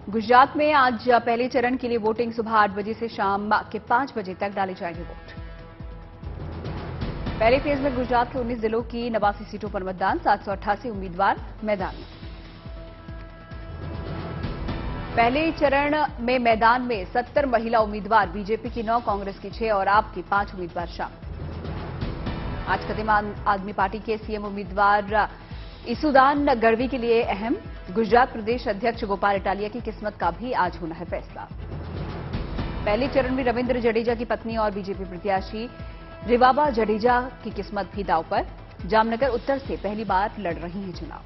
गुजरात में आज पहले चरण के लिए वोटिंग सुबह 8 बजे से शाम के 5 बजे तक डाले जाएंगे वोट। पहले फेज में गुजरात के 19 जिलों की 89 सीटों पर मतदान, 788 उम्मीदवार मैदान में। पहले चरण में मैदान में 70 महिला उम्मीदवार, बीजेपी की 9, कांग्रेस की 6 और आप की 5 उम्मीदवार शामिल। आज खतीम आदमी पार्टी के सीएम उम्मीदवार इसुदान गढ़वी के लिए अहम, गुजरात प्रदेश अध्यक्ष गोपाल इटालिया की किस्मत का भी आज होना है फैसला। पहले चरण में रविंद्र जडेजा की पत्नी और बीजेपी प्रत्याशी रिवाबा जडेजा की किस्मत भी दांव पर। जामनगर उत्तर से पहली बार लड़ रही हैं चुनाव।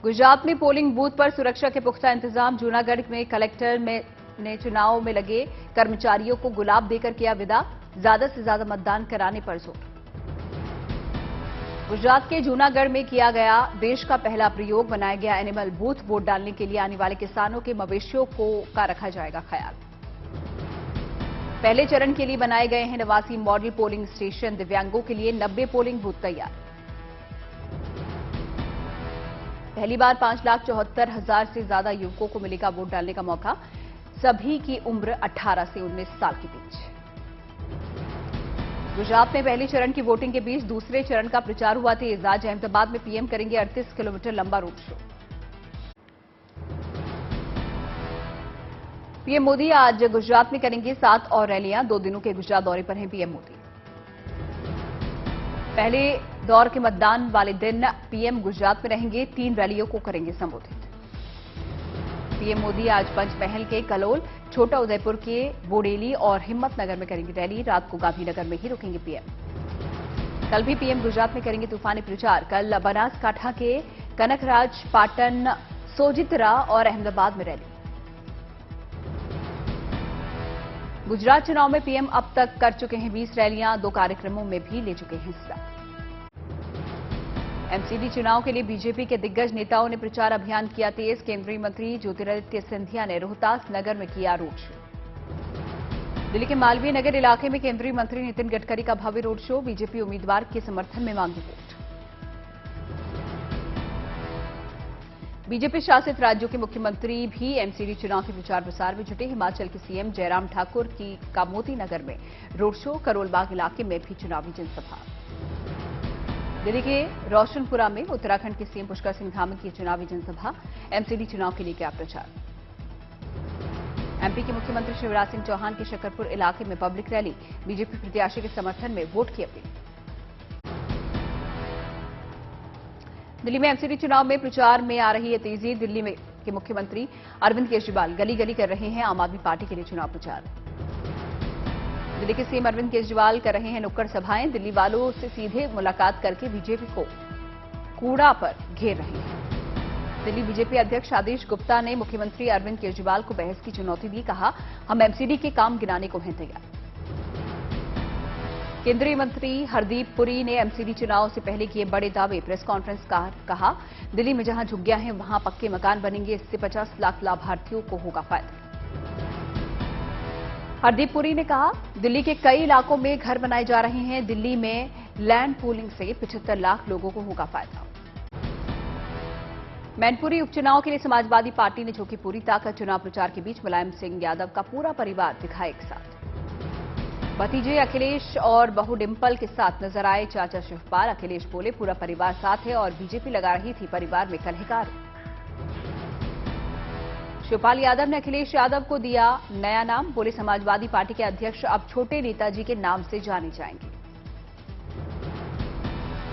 गुजरात में पोलिंग बूथ पर सुरक्षा के पुख्ता इंतजाम। जूनागढ़ में कलेक्टर ने चुनाव में लगे कर्मचारियों को गुलाब देकर किया विदा, ज्यादा से ज्यादा मतदान कराने पर जोर। गुजरात के जूनागढ़ में किया गया देश का पहला प्रयोग, बनाया गया एनिमल बूथ। वोट डालने के लिए आने वाले किसानों के मवेशियों का रखा जाएगा ख्याल। पहले चरण के लिए बनाए गए हैं 89 मॉडल पोलिंग स्टेशन। दिव्यांगों के लिए 90 पोलिंग बूथ तैयार। पहली बार 5,74,000 से ज्यादा युवकों को मिलेगा वोट डालने का मौका। सभी की उम्र 18 से 19 साल के बीच। गुजरात में पहले चरण की वोटिंग के बीच दूसरे चरण का प्रचार हुआ तेज। आज अहमदाबाद में पीएम करेंगे 38 किलोमीटर लंबा रोड शो। पीएम मोदी आज गुजरात में करेंगे 7 और रैलियां। 2 दिनों के गुजरात दौरे पर हैं पीएम मोदी। पहले दौर के मतदान वाले दिन पीएम गुजरात में रहेंगे, 3 रैलियों को करेंगे संबोधित। पीएम मोदी आज पंचमहल के कलोल, छोटा उदयपुर के बोडेली और हिम्मतनगर में करेंगे रैली। रात को गांधीनगर में ही रुकेंगे पीएम। कल भी पीएम गुजरात में करेंगे तूफानी प्रचार। कल बनासकांठा के कनकराज, पाटन, सोजित्रा और अहमदाबाद में रैली। गुजरात चुनाव में पीएम अब तक कर चुके हैं 20 रैलियां, 2 कार्यक्रमों में भी ले चुके हैं हिस्सा। एमसीडी चुनाव के लिए बीजेपी के दिग्गज नेताओं ने प्रचार अभियान किया तेज। केंद्रीय मंत्री ज्योतिरादित्य सिंधिया ने रोहतास नगर में किया रोड शो। दिल्ली के मालवीय नगर इलाके में केंद्रीय मंत्री नितिन गडकरी का भव्य रोड शो। बीजेपी उम्मीदवार के समर्थन में मांगी वोट। बीजेपी शासित राज्यों के मुख्यमंत्री भी एमसीडी चुनाव के प्रचार प्रसार में जुटे। हिमाचल के सीएम जयराम ठाकुर का मोती नगर में रोड शो। करोलबाग इलाके में भी चुनावी जनसभा। दिल्ली के रोशनपुरा में उत्तराखंड के सीएम पुष्कर सिंह धामी की चुनावी जनसभा। एमसीडी चुनाव के लिए किया प्रचार। एमपी के मुख्यमंत्री शिवराज सिंह चौहान के शकरपुर इलाके में पब्लिक रैली। बीजेपी प्रत्याशी के समर्थन में वोट की अपील। दिल्ली में एमसीडी चुनाव में प्रचार में आ रही है तेजी। दिल्ली में के मुख्यमंत्री अरविंद केजरीवाल गली गली कर रहे हैं आम आदमी पार्टी के लिए चुनाव प्रचार। दिल्ली के सीएम अरविंद केजरीवाल कर रहे हैं नुक्कड़ सभाएं। दिल्ली वालों से सीधे मुलाकात करके बीजेपी को कूड़ा पर घेर रहे हैं। दिल्ली बीजेपी अध्यक्ष आदेश गुप्ता ने मुख्यमंत्री अरविंद केजरीवाल को बहस की चुनौती दी। कहा, हम एमसीडी के काम गिनाने को हैं तैयार। केंद्रीय मंत्री हरदीप पुरी ने एमसीडी चुनाव से पहले किए बड़े दावे। प्रेस कॉन्फ्रेंस कहा, दिल्ली में जहां झुग्गियां हैं वहां पक्के मकान बनेंगे। इससे 50 लाख लाभार्थियों को होगा फायदा। हरदीप पुरी ने कहा, दिल्ली के कई इलाकों में घर बनाए जा रहे हैं। दिल्ली में लैंड पूलिंग से 75 लाख लोगों को होगा फायदा। मैनपुरी उपचुनाव के लिए समाजवादी पार्टी ने झोंकी पूरी ताकत। चुनाव प्रचार के बीच मुलायम सिंह यादव का पूरा परिवार दिखा एक साथ। भतीजे अखिलेश और बहू डिंपल के साथ नजर आए चाचा शिवपाल। अखिलेश बोले, पूरा परिवार साथ है और बीजेपी लगा रही थी परिवार में कलहकार। शिवपाल यादव ने अखिलेश यादव को दिया नया नाम। बोले, समाजवादी पार्टी के अध्यक्ष अब छोटे नेताजी के नाम से जाने जाएंगे।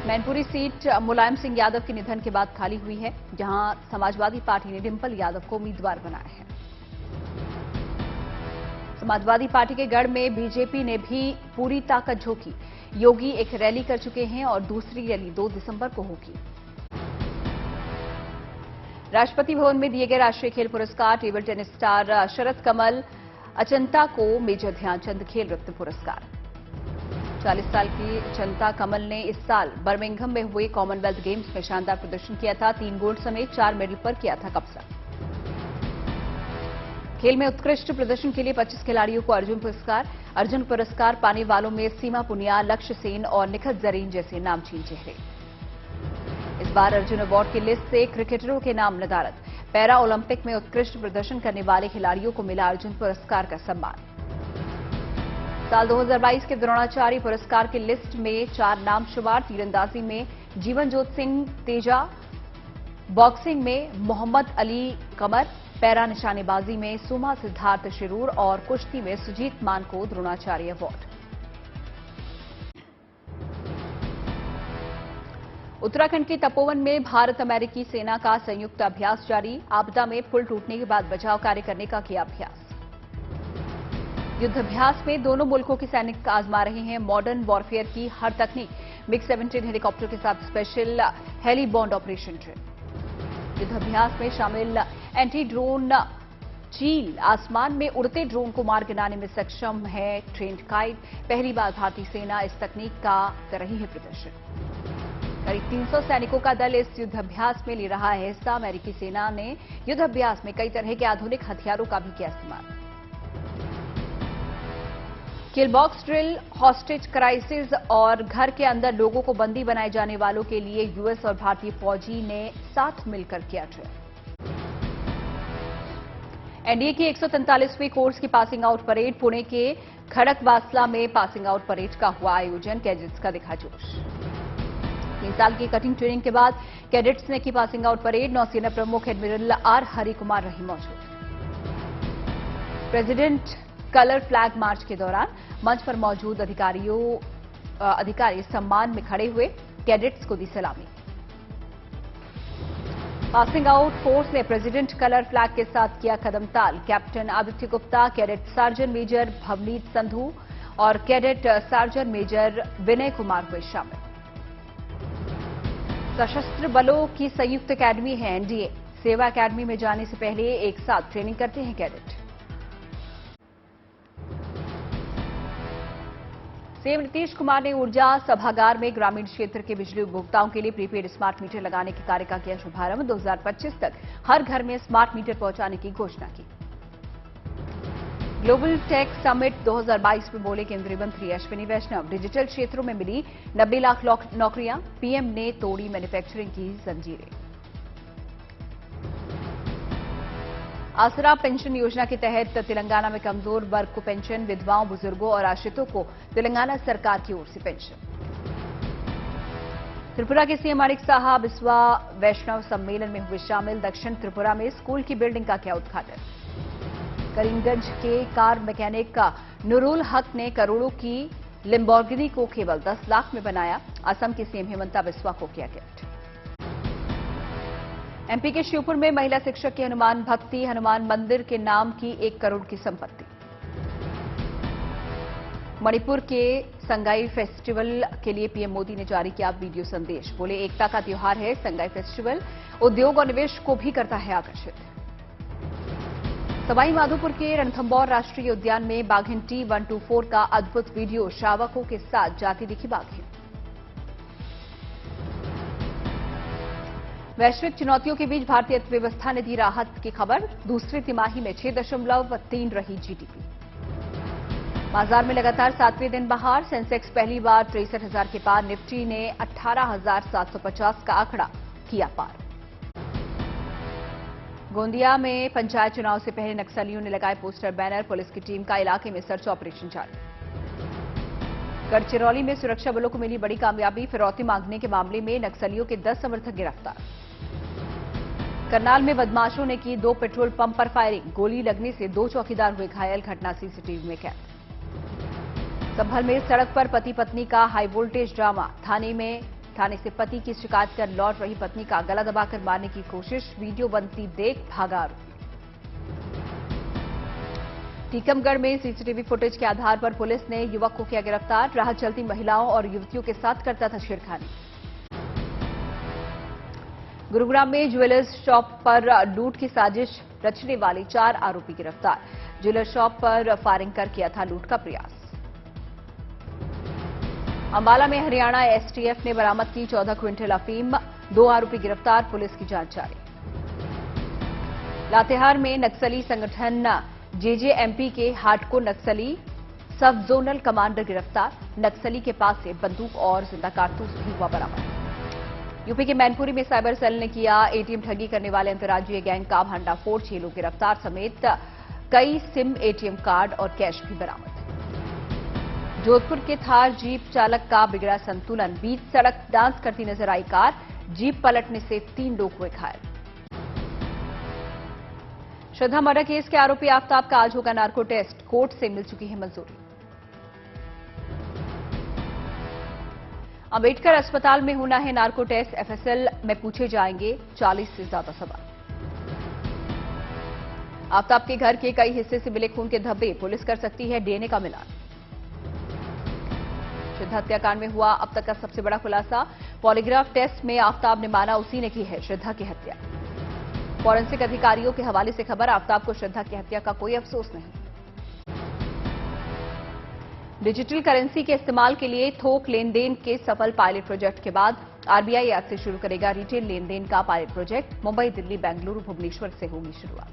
मैनपुरी सीट मुलायम सिंह यादव के निधन के बाद खाली हुई है, जहां समाजवादी पार्टी ने डिंपल यादव को उम्मीदवार बनाया है। समाजवादी पार्टी के गढ़ में बीजेपी ने भी पूरी ताकत झोंकी। योगी एक रैली कर चुके हैं और दूसरी रैली 2 दिसंबर को होगी। राष्ट्रपति भवन में दिए गए राष्ट्रीय खेल पुरस्कार। टेबल टेनिस स्टार शरद कमल अचंता को मेजर ध्यानचंद खेल रत्न पुरस्कार। 40 साल की अचंता कमल ने इस साल बर्मिंघम में हुए कॉमनवेल्थ गेम्स में शानदार प्रदर्शन किया था। 3 गोल्ड समेत 4 मेडल पर किया था कब्जा। खेल में उत्कृष्ट प्रदर्शन के लिए 25 खिलाड़ियों को अर्जुन पुरस्कार। अर्जुन पुरस्कार पाने वालों में सीमा पुनिया, लक्ष्य सेन और निखत जरीन जैसे नामचीन चेहरे। इस बार अर्जुन अवार्ड की लिस्ट से क्रिकेटरों के नाम नदारद। पैरा ओलंपिक में उत्कृष्ट प्रदर्शन करने वाले खिलाड़ियों को मिला अर्जुन पुरस्कार का सम्मान। साल 2022 के द्रोणाचार्य पुरस्कार की लिस्ट में 4 नाम शुमार। तीरंदाजी में जीवनजोत सिंह तेजा, बॉक्सिंग में मोहम्मद अली कमर, पैरा निशानेबाजी में सुमा सिद्धार्थ शिरूर और कुश्ती में सुजीत मान को द्रोणाचार्य अवार्ड। उत्तराखंड के तपोवन में भारत अमेरिकी सेना का संयुक्त अभ्यास जारी। आपदा में पुल टूटने के बाद बचाव कार्य करने का किया अभ्यास। युद्धाभ्यास में दोनों मुल्कों के सैनिक आजमा रहे हैं मॉडर्न वॉरफेयर की हर तकनीक। MiG-17 हेलीकॉप्टर के साथ special heliborne operation drill. युद्धाभ्यास में शामिल एंटी ड्रोन चील आसमान में उड़ते ड्रोन को मार गिराने में सक्षम है ट्रेंड काइट। पहली बार भारतीय सेना इस तकनीक का कर रही है प्रदर्शन। करीब 300 सैनिकों का दल इस युद्धाभ्यास में ले रहा है हिस्सा। अमेरिकी सेना ने युद्धाभ्यास में कई तरह के आधुनिक हथियारों का भी किया इस्तेमाल। किल बॉक्स ड्रिल, हॉस्टेज क्राइसिस और घर के अंदर लोगों को बंदी बनाए जाने वालों के लिए यूएस और भारतीय फौजी ने साथ मिलकर किया ड्रिल। एनडीए की 143वीं कोर्स की पासिंग आउट परेड। पुणे के खड़कवासला में पासिंग आउट परेड का हुआ आयोजन। कैडेट्स का दिखा जोश। 3 साल की कटिंग ट्रेनिंग के बाद कैडेट्स ने की पासिंग आउट परेड। नौसेना प्रमुख एडमिरल आर हरि कुमार रहे मौजूद। प्रेसिडेंट कलर फ्लैग मार्च के दौरान मंच पर मौजूद अधिकारी सम्मान में खड़े हुए। कैडेट्स को दी सलामी। पासिंग आउट फोर्स ने प्रेसिडेंट कलर फ्लैग के साथ किया कदमताल। Captain Aditya Gupta, cadet sergeant major Bhavneet Sandhu और cadet sergeant major Vinay Kumar हुए शामिल। सशस्त्र बलों की संयुक्त अकेडमी है एनडीए। सेवा अकेडमी में जाने से पहले एक साथ ट्रेनिंग करते हैं कैडेट। सीएम नीतीश कुमार ने ऊर्जा सभागार में ग्रामीण क्षेत्र के बिजली उपभोक्ताओं के लिए प्रीपेड स्मार्ट मीटर लगाने के कार्य का किया शुभारंभ। 2025 तक हर घर में स्मार्ट मीटर पहुंचाने की घोषणा की। ग्लोबल टेक समिट 2022 में बोले केंद्रीय मंत्री अश्विनी वैष्णव। डिजिटल क्षेत्रों में मिली 90 लाख नौकरियां। पीएम ने तोड़ी मैन्युफैक्चरिंग की जंजीरें। आसरा पेंशन योजना के तहत तेलंगाना में कमजोर वर्ग को पेंशन। विधवाओं, बुजुर्गों और आश्रितों को तेलंगाना सरकार की ओर से पेंशन। त्रिपुरा के सीएम माणिक साहा बिस्वा वैष्णव सम्मेलन में हुए शामिल। दक्षिण त्रिपुरा में स्कूल की बिल्डिंग का किया उद्घाटन। करीमगंज के कार मैकेनिक नुरुल हक ने करोड़ों की लिम्बोर्गिनी को केवल 10 लाख में बनाया। असम के सीएम हेमंता बिस्वा को किया गिफ्ट। एमपी के श्योपुर में महिला शिक्षक की हनुमान भक्ति। हनुमान मंदिर के नाम की 1 करोड़ की संपत्ति। मणिपुर के संगाई फेस्टिवल के लिए पीएम मोदी ने जारी किया वीडियो संदेश। बोले एकता का त्योहार है संगाई फेस्टिवल। उद्योग और निवेश को भी करता है आकर्षित। सवाई माधोपुर के रणथंभौर राष्ट्रीय उद्यान में बाघिन T124 का अद्भुत वीडियो। शावकों के साथ जाती दिखी बाघिन। वैश्विक चुनौतियों के बीच भारतीय अर्थव्यवस्था ने दी राहत की खबर। दूसरी तिमाही में 6.3 रही जीडीपी। बाजार में लगातार 7वें दिन बहार। सेंसेक्स पहली बार 63,000 के पार। निफ्टी ने 18,750 का आंकड़ा किया पार। गोंदिया में पंचायत चुनाव से पहले नक्सलियों ने लगाए पोस्टर बैनर। पुलिस की टीम का इलाके में सर्च ऑपरेशन जारी। गढ़चिरौली में सुरक्षा बलों को मिली बड़ी कामयाबी। फिरौती मांगने के मामले में नक्सलियों के 10 समर्थक गिरफ्तार। करनाल में बदमाशों ने की 2 पेट्रोल पंप पर फायरिंग। गोली लगने से 2 चौकीदार हुए घायल। घटना सीसीटीवी में कैद। संभल में सड़क पर पति पत्नी का हाई वोल्टेज ड्रामा। थाने से पति की शिकायत कर लौट रही पत्नी का गला दबाकर मारने की कोशिश। वीडियो बनती देख भागा आरोपी। टीकमगढ़ में सीसीटीवी फुटेज के आधार पर पुलिस ने युवक को किया गिरफ्तार। राह चलती महिलाओं और युवतियों के साथ करता था छेड़खानी। गुरुग्राम में ज्वेलर्स शॉप पर लूट की साजिश रचने वाले 4 आरोपी गिरफ्तार। ज्वेलर्स शॉप पर फायरिंग कर किया था लूट का प्रयास। अंबाला में हरियाणा एसटीएफ ने बरामद की 14 क्विंटल अफीम। 2 आरोपी गिरफ्तार। पुलिस की जांच जारी। लातेहार में नक्सली संगठन जेजेएमपी के हार्डकोर नक्सली सब जोनल कमांडर गिरफ्तार। नक्सली के पास से बंदूक और जिंदा कारतूस भी हुआ बरामद। यूपी के मैनपुरी में साइबर सेल ने किया एटीएम ठगी करने वाले अंतर्राज्यीय गैंग का भंडाफोड़। 6 लोग गिरफ्तार समेत कई सिम, एटीएम कार्ड और कैश भी बरामद। जोधपुर के थार जीप चालक का बिगड़ा संतुलन, बीच सड़क डांस करती नजर आई कार, जीप पलटने से 3 लोग हुए घायल। श्रद्धा मर्डर केस के आरोपी आफताब का आज होगा नार्को टेस्ट, कोर्ट से मिल चुकी है मंजूरी। अंबेडकर अस्पताल में होना है नार्को टेस्ट, एफएसएल में पूछे जाएंगे 40 से ज्यादा सवाल। आफताब के घर के कई हिस्से से मिले खून के धब्बे, पुलिस कर सकती है डीएनए का मिलान। श्रद्धा हत्याकांड में हुआ अब तक का सबसे बड़ा खुलासा, पॉलीग्राफ टेस्ट में आफताब ने माना उसी ने की है श्रद्धा की हत्या। फॉरेंसिक अधिकारियों के हवाले से खबर, आफताब को श्रद्धा की हत्या का कोई अफसोस नहीं। डिजिटल करेंसी के इस्तेमाल के लिए थोक लेन देन के सफल पायलट प्रोजेक्ट के बाद आरबीआई आज से शुरू करेगा रिटेल लेन देन का पायलट प्रोजेक्ट। मुंबई, दिल्ली, बेंगलुरु, भुवनेश्वर से होगी शुरुआत।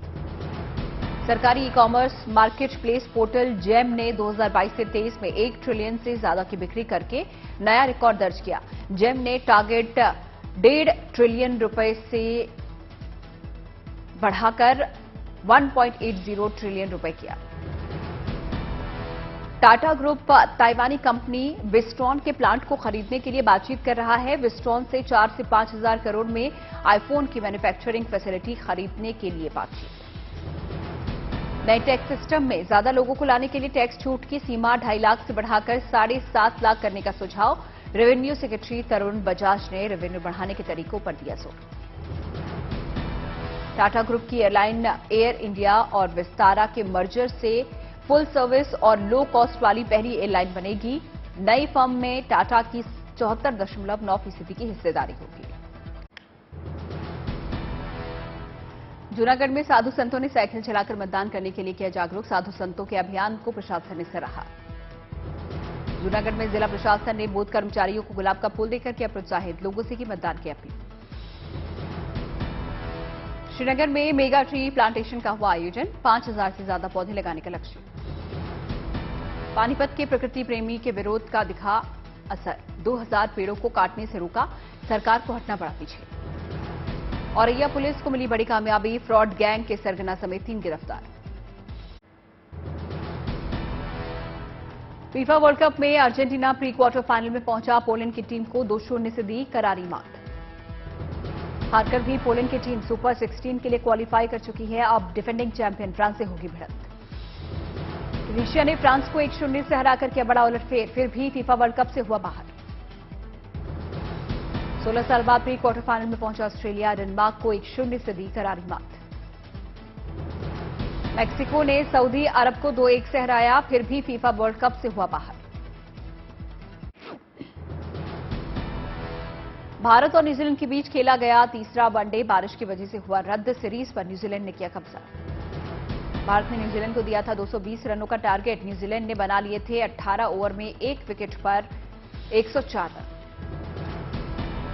सरकारी e commerce market place portal GeM ने 2022 से 23 में 1 ट्रिलियन से ज्यादा की बिक्री करके नया रिकॉर्ड दर्ज किया। जेम ने टारगेट 1.5 ट्रिलियन रुपए से बढ़ाकर 1.80 ट्रिलियन रुपए किया। टाटा ग्रुप ताइवानी कंपनी विस्ट्रॉन के प्लांट को खरीदने के लिए बातचीत कर रहा है। विस्ट्रॉन से 4 से 5 हजार करोड़ में आईफोन की मैन्युफैक्चरिंग फैसिलिटी खरीदने के लिए बातचीत। नए टैक्स सिस्टम में ज्यादा लोगों को लाने के लिए टैक्स छूट की सीमा 2.5 लाख से बढ़ाकर 7.5 लाख करने का सुझाव। रेवेन्यू सेक्रेटरी तरुण बजाज ने रेवेन्यू बढ़ाने के तरीकों पर दिया जोर। टाटा ग्रुप की एयरलाइन एयर इंडिया और विस्तारा के मर्जर से फुल सर्विस और लो कॉस्ट वाली पहली एयरलाइन बनेगी। नई फर्म में टाटा की 74.9% की हिस्सेदारी होगी। जूनागढ़ में साधु संतों ने साइकिल चलाकर मतदान करने के लिए किया जागरूक। साधु संतों के अभियान को प्रशासन ने सराहा। जूनागढ़ में जिला प्रशासन ने बूथ कर्मचारियों को गुलाब का फूल देकर किया प्रोत्साहित, लोगों से की मतदान की अपील। श्रीनगर में मेगा ट्री प्लांटेशन का हुआ आयोजन, 5000 से ज्यादा पौधे लगाने का लक्ष्य। पानीपत के प्रकृति प्रेमी के विरोध का दिखा असर, 2000 पेड़ों को काटने से रोका, सरकार को हटना पड़ा पीछे। औरैया पुलिस को मिली बड़ी कामयाबी, फ्रॉड गैंग के सरगना समेत 3 गिरफ्तार। फीफा वर्ल्ड कप में अर्जेंटीना प्री क्वार्टर फाइनल में पहुंचा, पोलैंड की टीम को 2-0 से दी करारी मात। हारकर भी पोलैंड की टीम सुपर 16 के लिए क्वालिफाई कर चुकी है। अब डिफेंडिंग चैंपियन फ्रांस से होगी भिड़ंत। ट्यूनीशिया ने फ्रांस को 1-0 से हराकर किया बड़ा उलटफेर, फिर भी फीफा वर्ल्ड कप से हुआ बाहर। 16 साल बाद प्री क्वार्टर फाइनल में पहुंचा ऑस्ट्रेलिया, डेनमार्क को 1-0 से दी करारी मात। मैक्सिको ने सऊदी अरब को 2-1 से हराया, फिर भी फीफा वर्ल्ड कप से हुआ बाहर। भारत और न्यूजीलैंड के बीच खेला गया तीसरा वनडे बारिश की वजह से हुआ रद्द, सीरीज पर न्यूजीलैंड ने किया कब्जा। भारत ने न्यूजीलैंड को दिया था 220 रनों का टारगेट, न्यूजीलैंड ने बना लिए थे 18 ओवर में 1 विकेट पर 104 रन।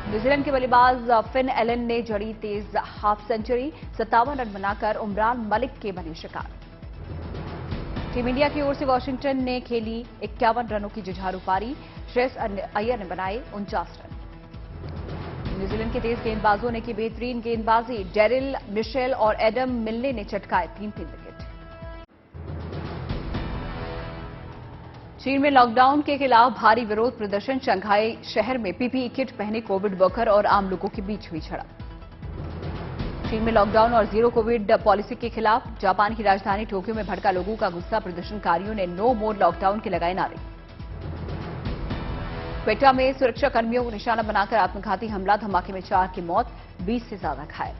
न्यूजीलैंड के बल्लेबाज फिन एलन ने जड़ी तेज हाफ सेंचुरी, 57 रन बनाकर उमरान मलिक के बने शिकार। टीम इंडिया की ओर से वॉशिंगटन ने खेली 51 रनों की जुझारू पारी, श्रेयस अय्यर ने बनाए 49 रन। न्यूजीलैंड के तेज गेंदबाजों ने की बेहतरीन गेंदबाजी, डेरिल मिशेल और एडम मिलने ने चटकाए 3-3 विकेट। चीन में लॉकडाउन के खिलाफ भारी विरोध प्रदर्शन, शंघाई शहर में पीपीई किट पहने कोविड वर्कर और आम लोगों के बीच हुई झड़प। चीन में लॉकडाउन और जीरो कोविड पॉलिसी के खिलाफ जापान की राजधानी टोक्यो में भड़का लोगों का गुस्सा, प्रदर्शनकारियों ने नो मोर लॉकडाउन के लगाए नारे। क्वेटा में सुरक्षा कर्मियों को निशाना बनाकर आत्मघाती हमला, धमाके में 4 की मौत, 20 से ज्यादा घायल।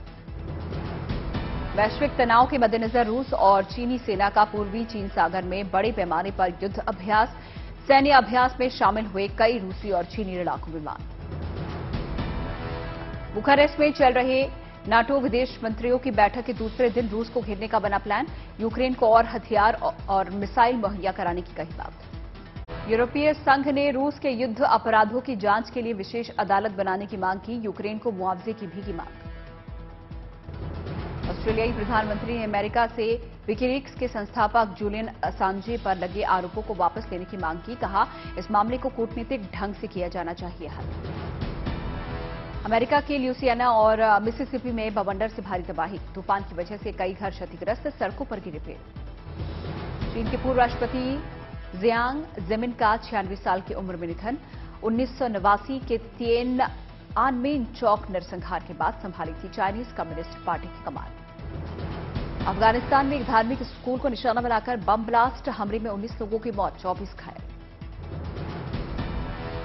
वैश्विक तनाव के मद्देनजर रूस और चीनी सेना का पूर्वी चीन सागर में बड़े पैमाने पर युद्ध अभ्यास, सैन्य अभ्यास में शामिल हुए कई रूसी और चीनी लड़ाकू विमान। बुखारेस्ट में चल रहे नाटो विदेश मंत्रियों की बैठक के दूसरे दिन रूस को घेरने का बना प्लान, यूक्रेन को और हथियार और मिसाइल मुहैया कराने की कही बात। यूरोपीय संघ ने रूस के युद्ध अपराधों की जांच के लिए विशेष अदालत बनाने की मांग की, यूक्रेन को मुआवजे की भी की मांग। ऑस्ट्रेलियाई प्रधानमंत्री ने अमेरिका से विकीलीक्स के संस्थापक जूलियन असांजे पर लगे आरोपों को वापस लेने की मांग की, कहा इस मामले को कूटनीतिक ढंग से किया जाना चाहिए हल। अमेरिका के ल्यूसियाना और मिसिसिपी में बवंडर से भारी तबाही, तूफान की वजह से कई घर क्षतिग्रस्त, सड़कों पर गिरे पेड़। चीन के पूर्व राष्ट्रपति जियांग जेमिन का 96 साल की उम्र में निधन। 1989 के तिएन आनमेन चौक नरसंहार के बाद संभाली थी चाइनीज कम्युनिस्ट पार्टी की कमान। अफगानिस्तान में एक धार्मिक स्कूल को निशाना बनाकर बम ब्लास्ट, हमले में 19 लोगों की मौत, 24 घायल।